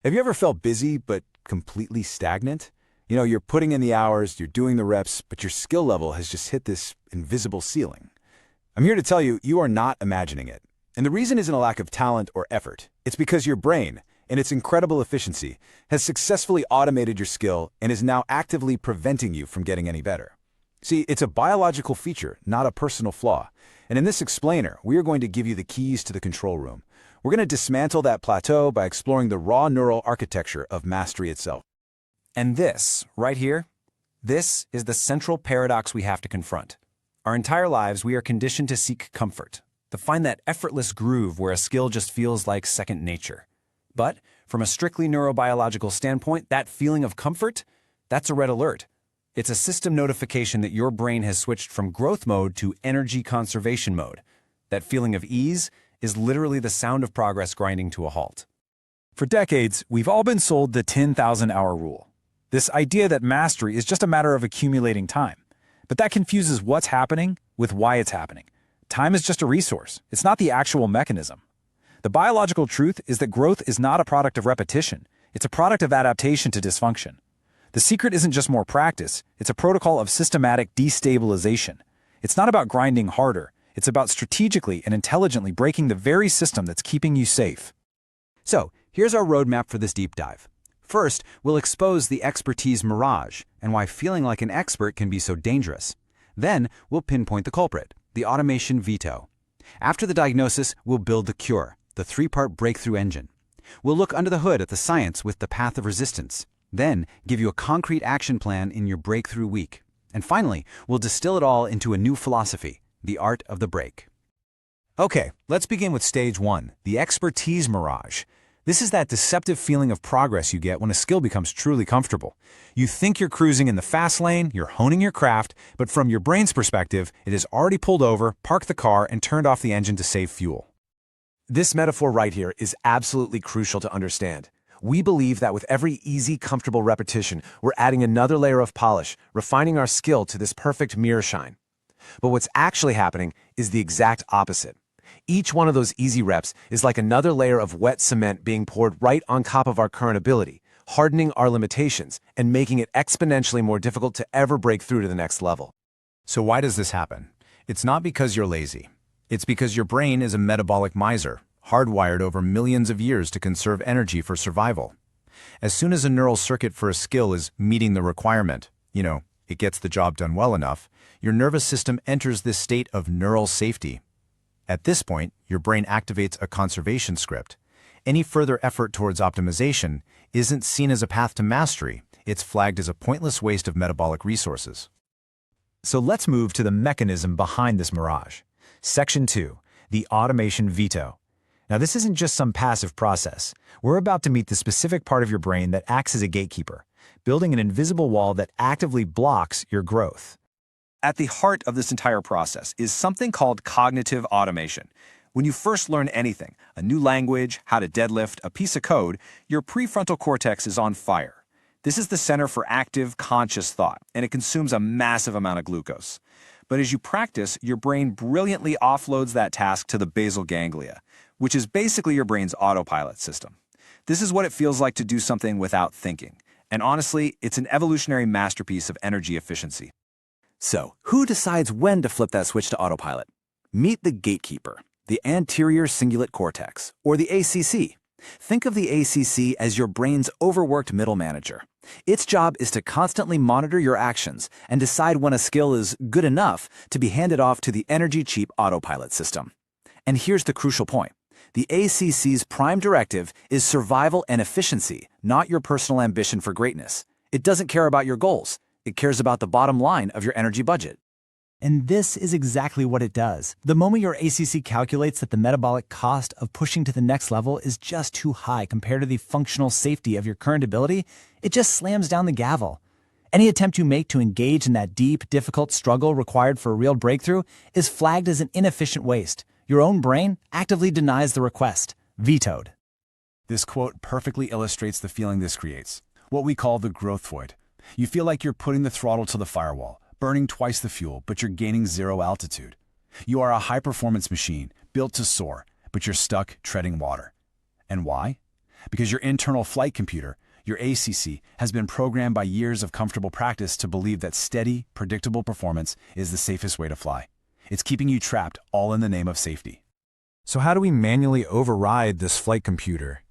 Have you ever felt busy but completely stagnant? You know, you're putting in the hours, you're doing the reps, but your skill level has just hit this invisible ceiling. I'm here to tell you, you are not imagining it. And the reason isn't a lack of talent or effort. It's because your brain, in its incredible efficiency, has successfully automated your skill and is now actively preventing you from getting any better. See, it's a biological feature, not a personal flaw. And in this explainer, we are going to give you the keys to the control room. We're going to dismantle that plateau by exploring the raw neural architecture of mastery itself. And this, right here, this is the central paradox we have to confront. Our entire lives, we are conditioned to seek comfort, to find that effortless groove where a skill just feels like second nature. But from a strictly neurobiological standpoint, that feeling of comfort, that's a red alert. It's a system notification that your brain has switched from growth mode to energy conservation mode. That feeling of ease is literally the sound of progress grinding to a halt. For decades, we've all been sold the 10,000-hour rule. This idea that mastery is just a matter of accumulating time. But that confuses what's happening with why it's happening. Time is just a resource. It's not the actual mechanism. The biological truth is that growth is not a product of repetition. It's a product of adaptation to dysfunction. The secret isn't just more practice. It's a protocol of systematic destabilization. It's not about grinding harder. It's about strategically and intelligently breaking the very system that's keeping you safe. So, here's our roadmap for this deep dive. First, we'll expose the expertise mirage and why feeling like an expert can be so dangerous. Then, we'll pinpoint the culprit, the automation veto. After the diagnosis, we'll build the cure, the three-part breakthrough engine. We'll look under the hood at the science with the path of resistance. Then, give you a concrete action plan in your breakthrough week. And finally, we'll distill it all into a new philosophy, the art of the break. Okay, let's begin with stage one, the expertise mirage. This is that deceptive feeling of progress you get when a skill becomes truly comfortable. You think you're cruising in the fast lane, you're honing your craft, but from your brain's perspective, it has already pulled over, parked the car, and turned off the engine to save fuel. This metaphor right here is absolutely crucial to understand. We believe that with every easy, comfortable repetition, we're adding another layer of polish, refining our skill to this perfect mirror shine. But what's actually happening is the exact opposite. Each one of those easy reps is like another layer of wet cement being poured right on top of our current ability, hardening our limitations and making it exponentially more difficult to ever break through to the next level. So why does this happen? It's not because you're lazy. It's because your brain is a metabolic miser, hardwired over millions of years to conserve energy for survival. As soon as a neural circuit for a skill is meeting the requirement, it gets the job done well enough, your nervous system enters this state of neural safety. At this point, your brain activates a conservation script. Any further effort towards optimization isn't seen as a path to mastery. It's flagged as a pointless waste of metabolic resources. So let's move to the mechanism behind this mirage. Section 2, the automation veto. Now, this isn't just some passive process. We're about to meet the specific part of your brain that acts as a gatekeeper, building an invisible wall that actively blocks your growth. At the heart of this entire process is something called cognitive automation. When you first learn anything, a new language, how to deadlift, a piece of code, your prefrontal cortex is on fire. This is the center for active, conscious thought, and it consumes a massive amount of glucose. But as you practice, your brain brilliantly offloads that task to the basal ganglia, which is basically your brain's autopilot system. This is what it feels like to do something without thinking. And honestly, it's an evolutionary masterpiece of energy efficiency. So, who decides when to flip that switch to autopilot? Meet the gatekeeper, the anterior cingulate cortex, or the ACC. Think of the ACC as your brain's overworked middle manager. Its job is to constantly monitor your actions and decide when a skill is good enough to be handed off to the energy-cheap autopilot system. And here's the crucial point. The ACC's prime directive is survival and efficiency, not your personal ambition for greatness. It doesn't care about your goals. It cares about the bottom line of your energy budget. And this is exactly what it does. The moment your ACC calculates that the metabolic cost of pushing to the next level is just too high compared to the functional safety of your current ability, it just slams down the gavel. Any attempt you make to engage in that deep, difficult struggle required for a real breakthrough is flagged as an inefficient waste. Your own brain actively denies the request. Vetoed. This quote perfectly illustrates the feeling this creates, what we call the growth void. You feel like you're putting the throttle to the firewall, burning twice the fuel, but you're gaining zero altitude. You are a high-performance machine, built to soar, but you're stuck treading water. And why? Because your internal flight computer, your ACC, has been programmed by years of comfortable practice to believe that steady, predictable performance is the safest way to fly. It's keeping you trapped, all in the name of safety. So how do we manually override this flight computer?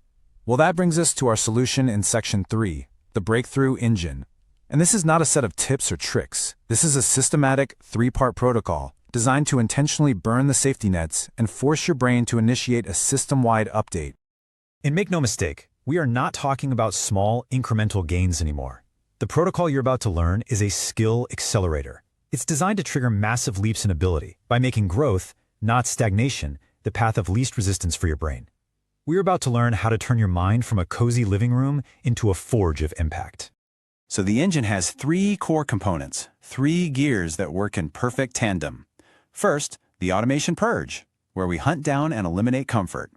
Well, that brings us to our solution in Section 3, the Breakthrough Engine. And this is not a set of tips or tricks. This is a systematic, three-part protocol designed to intentionally burn the safety nets and force your brain to initiate a system-wide update. And make no mistake, we are not talking about small, incremental gains anymore. The protocol you're about to learn is a skill accelerator. It's designed to trigger massive leaps in ability by making growth, not stagnation, the path of least resistance for your brain. We're about to learn how to turn your mind from a cozy living room into a forge of impact. So the engine has 3 core components, 3 gears that work in perfect tandem. First, the Automation Purge, where we hunt down and eliminate comfort.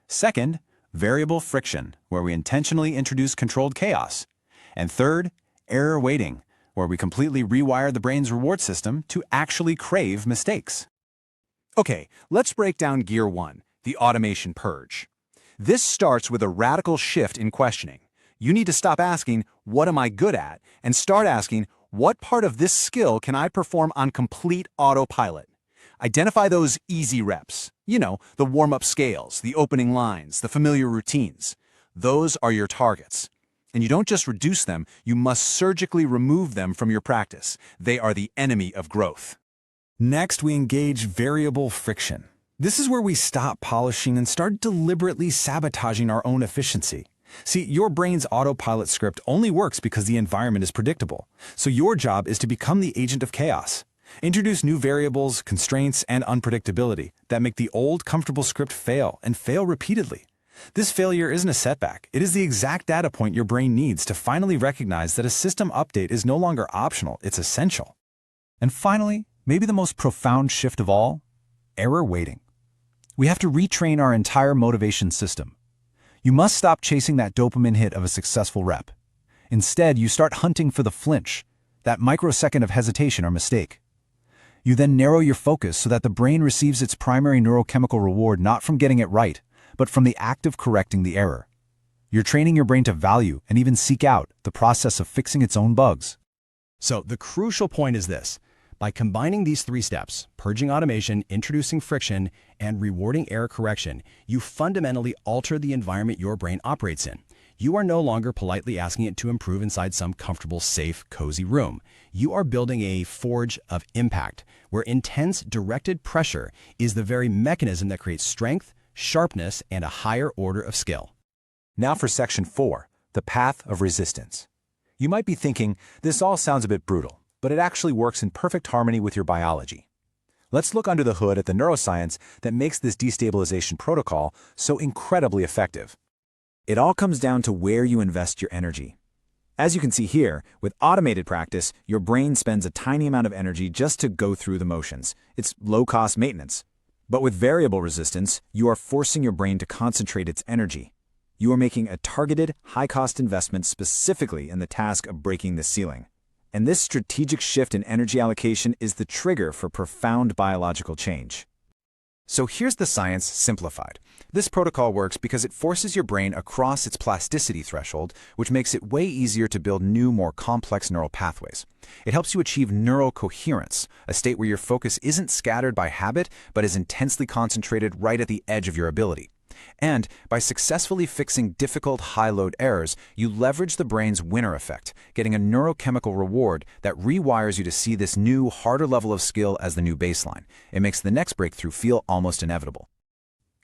Second, variable friction, where we intentionally introduce controlled chaos. And third, error weighting, where we completely rewire the brain's reward system to actually crave mistakes. Okay, let's break down Gear 1, the Automation Purge. This starts with a radical shift in questioning. You need to stop asking, what am I good at, and start asking, what part of this skill can I perform on complete autopilot? Identify those easy reps. You know, the warm-up scales, the opening lines, the familiar routines. Those are your targets. And you don't just reduce them, you must surgically remove them from your practice. They are the enemy of growth. Next, we engage variable friction. This is where we stop polishing and start deliberately sabotaging our own efficiency. See, your brain's autopilot script only works because the environment is predictable. So your job is to become the agent of chaos. Introduce new variables, constraints, and unpredictability that make the old, comfortable script fail, and fail repeatedly. This failure isn't a setback. It is the exact data point your brain needs to finally recognize that a system update is no longer optional, it's essential. And finally, maybe the most profound shift of all, error weighting. We have to retrain our entire motivation system. You must stop chasing that dopamine hit of a successful rep. Instead, you start hunting for the flinch, that microsecond of hesitation or mistake. You then narrow your focus so that the brain receives its primary neurochemical reward not from getting it right, but from the act of correcting the error. You're training your brain to value and even seek out the process of fixing its own bugs. So the crucial point is this. By combining these 3 steps, purging automation, introducing friction, and rewarding error correction, you fundamentally alter the environment your brain operates in. You are no longer politely asking it to improve inside some comfortable, safe, cozy room. You are building a forge of impact, where intense, directed pressure is the very mechanism that creates strength, sharpness, and a higher order of skill. Now for Section 4, the Path of Resistance. You might be thinking, this all sounds a bit brutal, but it actually works in perfect harmony with your biology. Let's look under the hood at the neuroscience that makes this destabilization protocol so incredibly effective. It all comes down to where you invest your energy. As you can see here, with automated practice, your brain spends a tiny amount of energy just to go through the motions. It's low-cost maintenance. But with variable resistance, you are forcing your brain to concentrate its energy. You are making a targeted, high-cost investment specifically in the task of breaking the ceiling. And this strategic shift in energy allocation is the trigger for profound biological change. So here's the science simplified. This protocol works because it forces your brain across its plasticity threshold, which makes it way easier to build new, more complex neural pathways. It helps you achieve neurocoherence, a state where your focus isn't scattered by habit, but is intensely concentrated right at the edge of your ability. And by successfully fixing difficult high-load errors, you leverage the brain's winner effect, getting a neurochemical reward that rewires you to see this new, harder level of skill as the new baseline. It makes the next breakthrough feel almost inevitable.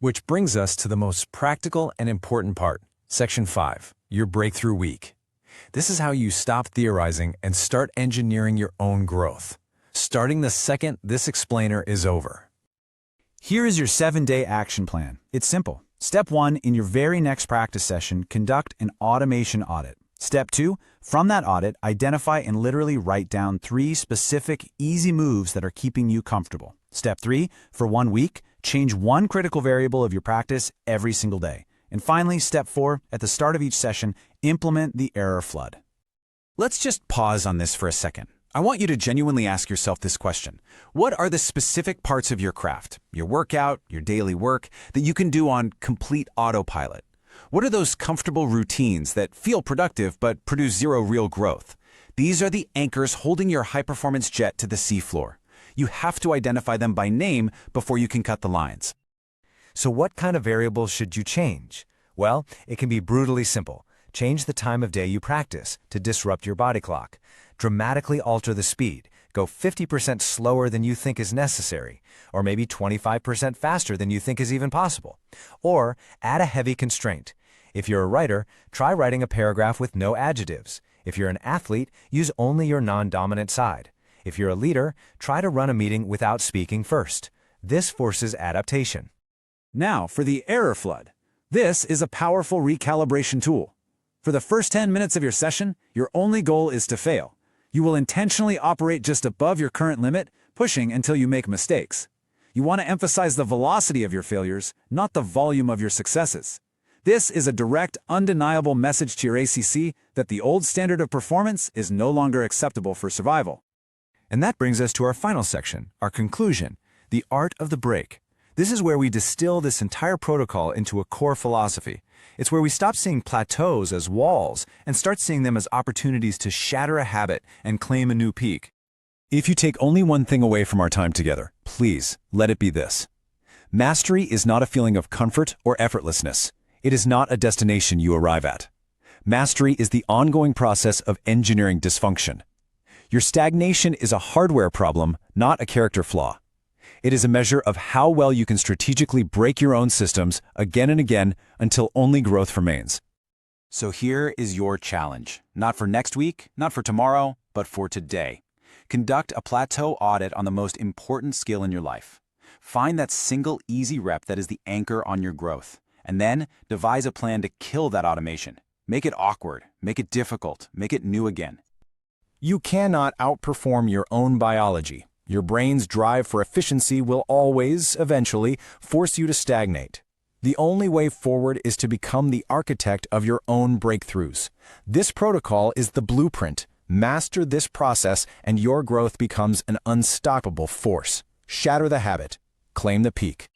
Which brings us to the most practical and important part, Section 5, your breakthrough week. This is how you stop theorizing and start engineering your own growth, starting the second this explainer is over. Here is your 7-day action plan. It's simple. Step 1, in your very next practice session, conduct an automation audit. Step 2, from that audit, identify and literally write down 3 specific, easy moves that are keeping you comfortable. Step 3, for 1 week, change 1 critical variable of your practice every single day. And finally, step 4, at the start of each session, implement the error flood. Let's just pause on this for a second. I want you to genuinely ask yourself this question. What are the specific parts of your craft, your workout, your daily work, that you can do on complete autopilot? What are those comfortable routines that feel productive but produce zero real growth? These are the anchors holding your high-performance jet to the seafloor. You have to identify them by name before you can cut the lines. So what kind of variables should you change? Well, it can be brutally simple. Change the time of day you practice to disrupt your body clock. Dramatically alter the speed. Go 50% slower than you think is necessary, or maybe 25% faster than you think is even possible. Or add a heavy constraint. If you're a writer, try writing a paragraph with no adjectives. If you're an athlete, use only your non-dominant side. If you're a leader, try to run a meeting without speaking first. This forces adaptation. Now for the error flood. This is a powerful recalibration tool. For the first 10 minutes of your session, your only goal is to fail. You will intentionally operate just above your current limit, pushing until you make mistakes. You want to emphasize the velocity of your failures, not the volume of your successes. This is a direct, undeniable message to your ACC that the old standard of performance is no longer acceptable for survival. And that brings us to our final section, our conclusion, the art of the break. This is where we distill this entire protocol into a core philosophy. It's where we stop seeing plateaus as walls and start seeing them as opportunities to shatter a habit and claim a new peak. If you take only one thing away from our time together, please let it be this. Mastery is not a feeling of comfort or effortlessness. It is not a destination you arrive at. Mastery is the ongoing process of engineering dysfunction. Your stagnation is a hardware problem, not a character flaw. It is a measure of how well you can strategically break your own systems again and again until only growth remains. So here is your challenge. Not for next week, not for tomorrow, but for today. Conduct a plateau audit on the most important skill in your life. Find that single easy rep that is the anchor on your growth. And then devise a plan to kill that automation. Make it awkward, make it difficult, make it new again. You cannot outperform your own biology. Your brain's drive for efficiency will always, eventually, force you to stagnate. The only way forward is to become the architect of your own breakthroughs. This protocol is the blueprint. Master this process and your growth becomes an unstoppable force. Shatter the habit. Claim the peak.